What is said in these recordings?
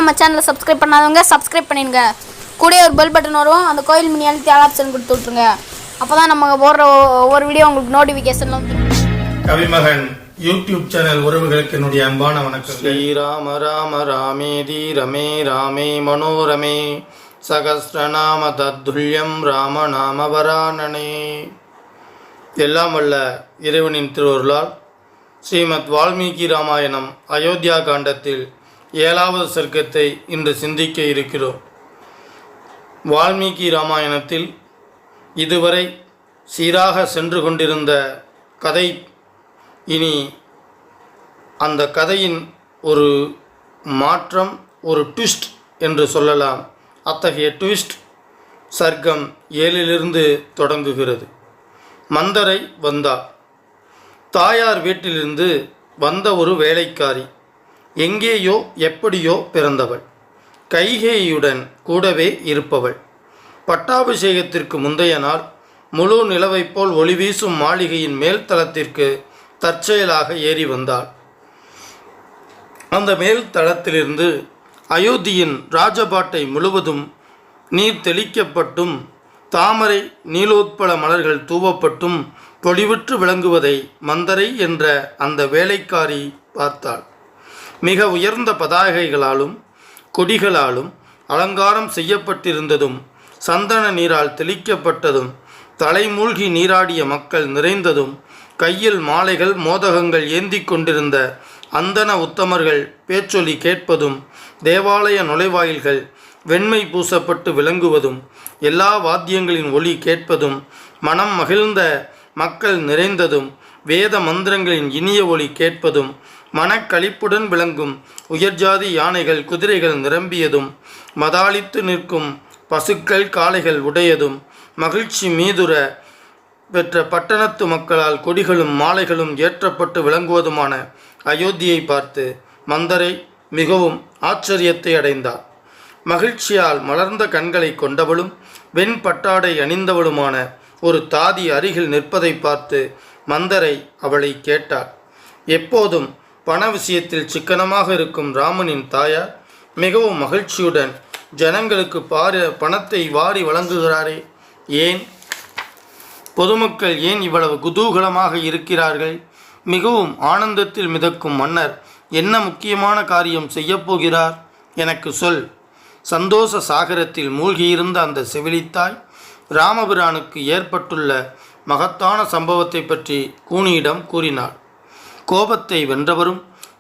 நம்ம சேனலை சப்ஸ்கிரைப் பண்ணாதவங்க சப்ஸ்கிரைப் பண்ணிடுங்க. கூட ஒரு பெல் பட்டன் வரும், அந்த கோயில் மணி அழுத்தி ஆல் ஆப்ஷன் கொடுத்து விட்ருங்க. அப்போ தான் நம்ம போடுற ஒவ்வொரு வீடியோ உங்களுக்கு நோட்டிஃபிகேஷன் வந்து. கவிமகன் யூடியூப் சேனல் உறவுகளுக்கு என்னுடைய அன்பான வணக்கம். ஸ்ரீராம ராம ராமேதி ரமே ராமே மனோரமே சகஸ்ரநாம தத்துல்யம் ராம நாம வரானனே. எல்லாம் வல்ல இறைவனின் திருவருளால் ஸ்ரீமத் வால்மீகி ராமாயணம் அயோத்தியா காண்டத்தில் 7வது சர்க்கத்தை இன்று சிந்திக்க இருக்கிறோம். வால்மீகி ராமாயணத்தில் இதுவரை சீராக சென்று கொண்டிருந்த கதை இனி அந்த கதையின் ஒரு மாற்றம், ஒரு ட்விஸ்ட் என்று சொல்லலாம். அத்தகைய ட்விஸ்ட் சர்க்கம் 7லிருந்து தொடங்குகிறது. மந்தரை வந்தார். தாயார் வீட்டிலிருந்து வந்த ஒரு வேலைக்காரி, எங்கேயோ எப்படியோ பிறந்தவள், கைகேயியுடன் கூடவே இருப்பவள். பட்டாபிஷேகத்திற்கு முந்தைய நாள் முழு நிலவைப் போல் ஒளி வீசும் மாளிகையின் மேல் தளத்திற்கு தற்செயலாக ஏறி வந்தாள். அந்த மேல் தளத்திலிருந்து அயோத்தியின் ராஜபாட்டை முழுவதும் நீர் தெளிக்கப்பட்டும் தாமரை நீலோத்பல மலர்கள் தூவப்பட்டும் பொலிவுற்று விளங்குவதை மந்தரை என்ற அந்த வேலைக்காரி பார்த்தாள். மிக உயர்ந்த பதாகைகளாலும் கொடிகளாலும் அலங்காரம் செய்யப்பட்டிருந்ததும், சந்தன நீரால் தெளிக்கப்பட்டதும், தலைமூழ்கி நீராடிய மக்கள் நிறைந்ததும், கையில் மாலைகள் மோதகங்கள் ஏந்தி கொண்டிருந்த அந்தன உத்தமர்கள் பேச்சொலி கேட்பதும், தேவாலய நுழைவாயில்கள் வெண்மை பூசப்பட்டு விளங்குவதும், எல்லா வாத்தியங்களின் ஒலி கேட்பதும், மனம் மகிழ்ந்த மக்கள் நிறைந்ததும், வேத மந்திரங்களின் இனிய ஒலி கேட்பதும், மனக்களிப்புடன் விளங்கும் உயர்ஜாதி யானைகள் குதிரைகள் நிரம்பியதும், மதாளித்து நிற்கும் பசுக்கள் காளைகள் உடையதும், மகிழ்ச்சி மீதுர பெற்ற பட்டணத்து மக்களால் கொடிகளும் மாலைகளும் ஏற்றப்பட்டு விளங்குவதுமான அயோத்தியை பார்த்து மந்தரை மிகவும் ஆச்சரியத்தை அடைந்தார். மகிழ்ச்சியால் மலர்ந்த கண்களை கொண்டவளும் வெண்பட்டாடை அணிந்தவளுமான ஒரு தாதி அருகில் நிற்பதை பார்த்து மந்தரை அவளை கேட்டாள். எப்போதும் பண விஷயத்தில் சிக்கனமாக இருக்கும் ராமனின் தாயார் மிகவும் மகிழ்ச்சியுடன் ஜனங்களுக்கு பணத்தை வாரி வழங்குகிறாரே, ஏன்? பொதுமக்கள் ஏன் இவ்வளவு குதூகலமாக இருக்கிறார்கள்? மிகவும் ஆனந்தத்தில் மிதக்கும் மன்னர் என்ன முக்கியமான காரியம் செய்யப்போகிறார்? எனக்கு சொல். சந்தோஷ சாகரத்தில் மூழ்கியிருந்த அந்த செவிலித்தாய் ராமபிரானுக்கு ஏற்பட்டுள்ள மகத்தான சம்பவத்தை பற்றி கூனியிடம் கூறினார். கோபத்தை வென்றவரும்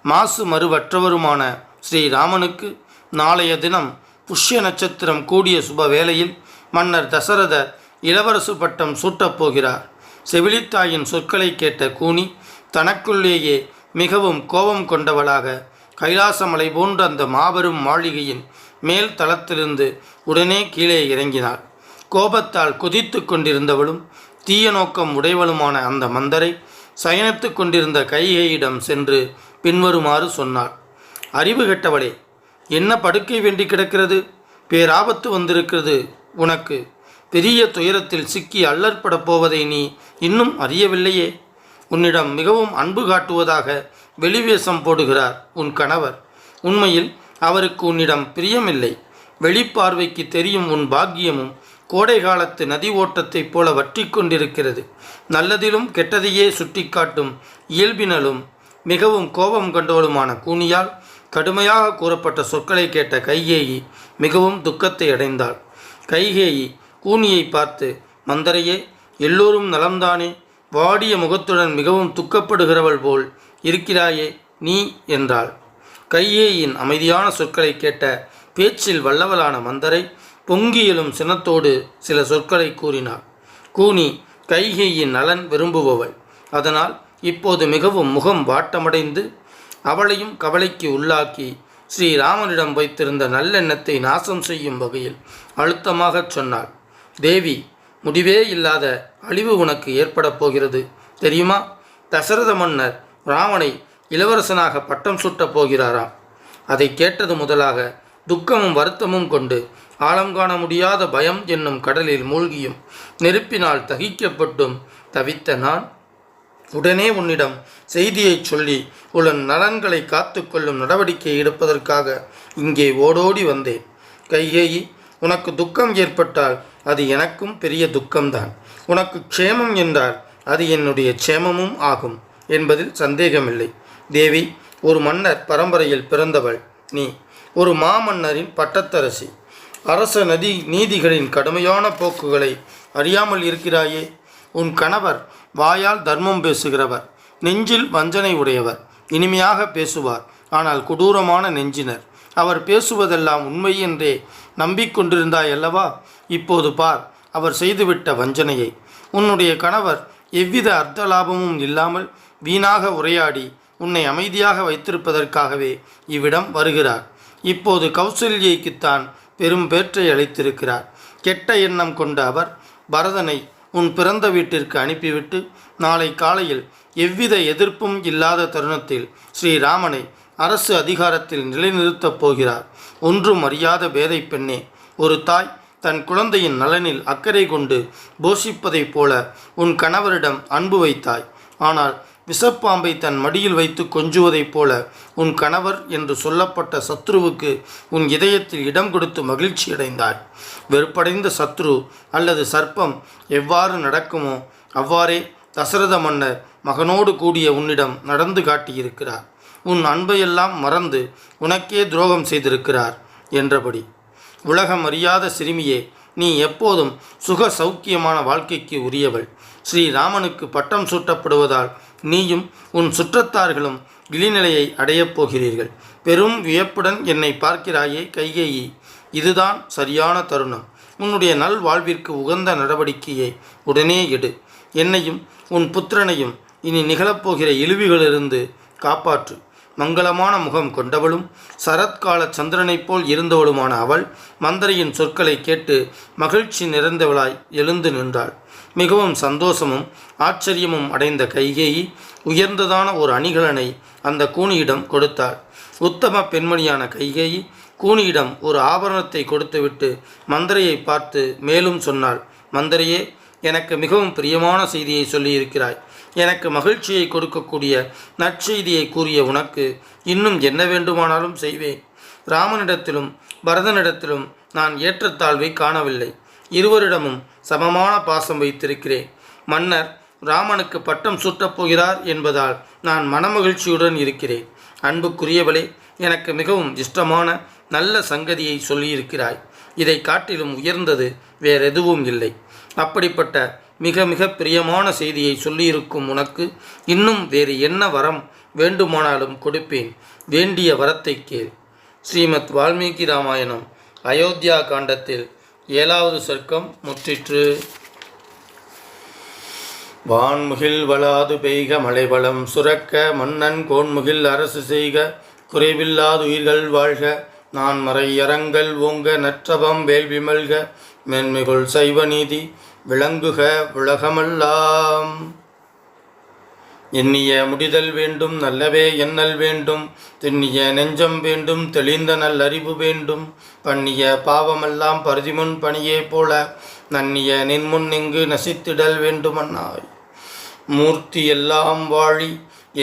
மாசு மறுவற்றவருமான ஸ்ரீராமனுக்கு நாளைய தினம் புஷ்ய நட்சத்திரம் கூடிய சுப வேளையில் மன்னர் தசரதர் இளவரசு பட்டம் சூட்டப்போகிறார். செவிலித்தாயின் சொற்களை கேட்ட கூனி தனக்குள்ளேயே மிகவும் கோபம் கொண்டவளாக கைலாசமலை போன்ற அந்த மாபெரும் மாளிகையின் மேல் தளத்திலிருந்து உடனே கீழே இறங்கினாள். கோபத்தால் கொதித்து கொண்டிருந்தவளும் தீய நோக்கம் உடையவளுமான அந்த மந்தரை சயனித்து கொண்டிருந்த கைகேயிடம் சென்று பின்வருமாறு சொன்னாள். அறிவு கெட்டவளே, என்ன படுக்கை வேண்டி கிடக்கிறது? பேராபத்து வந்திருக்கிறது உனக்கு. பெரிய துயரத்தில் சிக்கி அல்லற்படப் போவதை நீ இன்னும் அறியவில்லையே. உன்னிடம் மிகவும் அன்பு காட்டுவதாக வெளிவேஷம் போடுகிறார் உன் கணவர். உண்மையில் அவருக்கு உன்னிடம் பிரியமில்லை. வெளிப்பார்வைக்கு தெரியும் உன் பாக்கியமும் கோடை காலத்து நதி ஓட்டத்தைப் போல வற்றி கொண்டிருக்கிறது. நல்லதிலும் கெட்டதையே சுட்டி காட்டும் இயல்பினலும் மிகவும் கோபம் கொண்டவளுமான கூனியால் கடுமையாக கூறப்பட்ட சொற்களை கேட்ட கைகேயி மிகவும் துக்கத்தை அடைந்தாள். கைகேயி கூனியை பார்த்து, மந்தரையே, எல்லோரும் நலம்தானே? வாடிய முகத்துடன் மிகவும் துக்கப்படுகிறவள் போல் இருக்கிறாயே நீ என்றாள். கைகேயின் அமைதியான சொற்களை கேட்ட பேச்சில் வல்லவளான மந்தரை பொங்கி எழும் சினத்தோடு சில சொற்களை கூறினாள். கூனி கைகேயின் நலன் விரும்புபவள். அதனால் இப்போது மிகவும் முகம் வாட்டமடைந்து அவளையும் கவலைக்கு உள்ளாக்கி ஸ்ரீராமனிடம் வைத்திருந்த நல்லெண்ணத்தை நாசம் செய்யும் வகையில் அழுத்தமாகச் சொன்னாள். தேவி, முடிவே இல்லாத அழிவு உனக்கு ஏற்பட போகிறது தெரியுமா? தசரத மன்னர் ராமனை இளவரசனாக பட்டம் சூட்டப் போகிறாராம். அதை கேட்டது முதலாக துக்கமும் வருத்தமும் கொண்டு ஆழம் காண முடியாத பயம் என்னும் கடலில் மூழ்கியும் நெருப்பினால் தகிக்கப்பட்டும் தவித்த நான் உடனே உன்னிடம் செய்தியை சொல்லி உன் நலன்களை காத்து கொள்ளும் நடவடிக்கை எடுப்பதற்காக இங்கே ஓடோடி வந்தேன். கைகேயி, உனக்கு துக்கம் ஏற்பட்டால் அது எனக்கும் பெரிய துக்கம்தான். உனக்கு க்ஷேமம் என்றால் அது என்னுடைய க்ஷேமமும் ஆகும் என்பதில் சந்தேகமில்லை. தேவி, ஒரு மன்னர் பரம்பரையில் பிறந்தவள் நீ. ஒரு மாமன்னரின் பட்டத்தரசி. அரச நீதிகளின் கடுமையான போக்குகளை அறியாமல் இருக்கிறாயே. உன் கணவர் வாயால் தர்மம் பேசுகிறவர், நெஞ்சில் வஞ்சனை உடையவர். இனிமையாக பேசுவார், ஆனால் கொடூரமான நெஞ்சினர். அவர் பேசுவதெல்லாம் உண்மை என்றே நம்பிக்கொண்டிருந்தாய் அல்லவா? இப்போது பார் அவர் செய்துவிட்ட வஞ்சனையை. உன்னுடைய கணவர் எவ்வித அர்த்த லாபமும் இல்லாமல் வீணாக உரையாடி உன்னை அமைதியாக வைத்திருப்பதற்காகவே இவ்விடம் வருகிறார். இப்போது கௌசல்யைக்குத்தான் பெரும் பேற்றை அளித்திருக்கிறார். கெட்ட எண்ணம் கொண்ட அவர் பரதனை உன் பிறந்த வீட்டிற்கு அனுப்பிவிட்டு நாளை காலையில் எவ்வித எதிர்ப்பும் இல்லாத தருணத்தில் ஸ்ரீராமனை அரசு அதிகாரத்தில் நிலைநிறுத்தப் போகிறார். ஒன்றும் அறியாத பேதை பெண்ணே, ஒரு தாய் தன் குழந்தையின் நலனில் அக்கறை கொண்டு போஷிப்பதைப் போல உன் கணவரிடம் அன்பு வைத்தாய். ஆனால் விஷப்பாம்பை தன் மடியில் வைத்து கொஞ்சுவதைப் போல உன் கணவர் என்று சொல்லப்பட்ட சத்ருவுக்கு உன் இதயத்தில் இடம் கொடுத்து மகிழ்ச்சியடைந்தாய். வெறுப்படைந்த சத்ரு அல்லது சர்ப்பம் எவ்வாறு நடக்குமோ அவ்வாறே தசரத மன்னர் மகனோடு கூடிய உன்னிடம் நடந்து காட்டியிருக்கிறார். உன் அன்பையெல்லாம் மறந்து உனக்கே துரோகம் செய்திருக்கிறார் என்றபடி. உலகம் அறியாத சிறுமியே, நீ எப்போதும் சுக சௌக்கியமான வாழ்க்கைக்கு உரியவள். ஸ்ரீராமனுக்கு பட்டம் சூட்டப்படுவதால் நீயும் உன் சுற்றத்தார்களும் இழிநிலையை அடையப் போகிறீர்கள். பெரும் வியப்புடன் என்னை பார்க்கிறாயே கைகேயி, இதுதான் சரியான தருணம். உன்னுடைய நல்வாழ்விற்கு உகந்த நடவடிக்கையை உடனே எடு. என்னையும் உன் புத்திரனையும் இனி நிகழப்போகிற இழிவுகளிலிருந்து காப்பாற்று. மங்களமான முகம் கொண்டவளும் சரத்கால சந்திரனைப் போல் இருந்தவளுமான அவள் மந்திரியின் சொற்களை கேட்டு மகிழ்ச்சி நிறைந்தவளாய் எழுந்து நின்றாள். மிகவும் சந்தோஷமும் ஆச்சரியமும் அடைந்த கைகேயி உயர்ந்ததான ஒரு அணிகலனை அந்த கூனியிடம் கொடுத்தாள். உத்தம பெண்மணியான கைகேயி கூனியிடம் ஒரு ஆபரணத்தை கொடுத்துவிட்டு மந்திரியை பார்த்து மேலும் சொன்னாள். மந்திரியே, எனக்கு மிகவும் பிரியமான செய்தியை சொல்லியிருக்கிறாய். எனக்கு மகிழ்ச்சியை கொடுக்கக்கூடிய நற்செய்தியை கூறிய உனக்கு இன்னும் என்ன வேண்டுமானாலும் செய்வேன். ராமனிடத்திலும் பரதனிடத்திலும் நான் ஏற்றத்தாழ்வை காணவில்லை. இருவரிடமும் சமமான பாசம் வைத்திருக்கிறேன். மன்னர் ராமனுக்கு பட்டம் சூட்டப் போகிறார் என்பதால் நான் மனமகிழ்ச்சியுடன் இருக்கிறேன். அன்புக்குரியவளே, எனக்கு மிகவும் இஷ்டமான நல்ல சங்கதியை சொல்லியிருக்கிறாய். இதை காட்டிலும் உயர்ந்தது வேறெதுவும் இல்லை. அப்படிப்பட்ட மிக மிக பிரியமான செய்தியை சொல்லியிருக்கும் உனக்கு இன்னும் வேறு என்ன வரம் வேண்டுமானாலும் கொடுப்பேன். வேண்டிய வரத்தை கேள். ஸ்ரீமத் வால்மீகி ராமாயணம் அயோத்தியா காண்டத்தில் 7வது சர்க்கம் முற்றிற்று. வான்முகில் வளாது பெய்க மழைவளம் சுரக்க மன்னன் கோன்முகில் அரசு செய்க குறைவில்லாது உயிர்கள் வாழ்க நான் மறை அறங்கள் ஓங்க நற்றபம் வேள்வி மல்க மென்மிகுள் சைவ நீதி விளங்குக உலகமெல்லாம். எண்ணிய முடிதல் வேண்டும், நல்லவே எண்ணல் வேண்டும், திண்ணிய நெஞ்சம் வேண்டும், தெளிந்த நல்லறிவு வேண்டும், பண்ணிய பாவமெல்லாம் பருதிமுன் பணியே போல நன்னிய நின்முன் இங்கு நசித்திடல் வேண்டுமன்னாய். மூர்த்தி எல்லாம் வாழி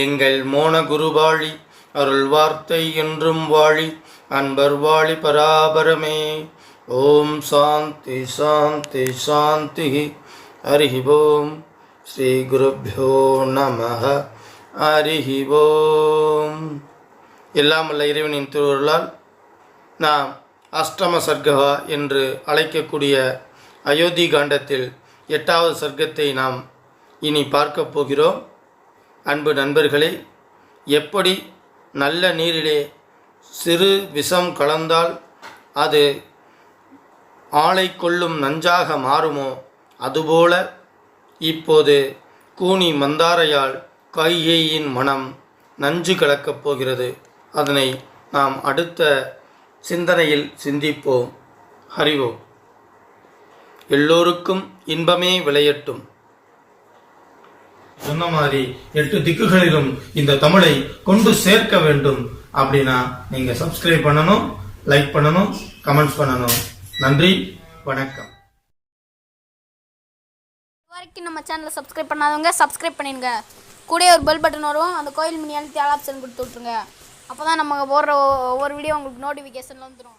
எங்கள் மோன குருவாழி அருள் வார்த்தை என்றும் வாழி அன்பர் வாழி பராபரமே. ஓம் சாந்தி சாந்தி சாந்தி. ஹரி ஓம். ஸ்ரீ குருப்யோ நமஹ. ஹரி ஓம். எல்லாம் வல்ல இறைவனின் திருவருளால் நாம் அஷ்டம சர்க்கா என்று அழைக்கக்கூடிய அயோத்தி காண்டத்தில் 8வது சர்க்கத்தை நாம் இனி பார்க்க போகிறோம். அன்பு நண்பர்களே, எப்படி நல்ல நீரிலே சிறு விஷம் கலந்தால் அது ஆளை கொள்ளும் நஞ்சாக மாறுமோ அதுபோல இப்போது கூனி மந்தாரையால் கைகேயின் மனம் நஞ்சு கலக்கப் போகிறது. அதனை நாம் அடுத்த சிந்தனையில் சிந்திப்போம். ஹரி ஓம். எல்லோருக்கும் இன்பமே விளையட்டும். சொன்ன மாதிரி 8 திக்குகளிலும் இந்த தமிழை கொண்டு சேர்க்க வேண்டும் அப்படின்னா நீங்க சப்ஸ்கிரைப் பண்ணணும், லைக் பண்ணணும், கமெண்ட்ஸ் பண்ணணும். நன்றி, வணக்கம். வரைக்கும் நம்ம சேனலை சப்ஸ்கிரைப் பண்ணாதவங்க சப்ஸ்கிரைப் பண்ணிடுங்க. கூடயே ஒரு பெல் பட்டன் வரும், அந்த கோயில் மணி அழுத்தி ஆல் ஆப்ஷன் கொடுத்து விட்ருங்க. அப்போ தான் நம்ம போடுற ஒவ்வொரு வீடியோ உங்களுக்கு நோட்டிஃபிகேஷனில் வந்துடும்.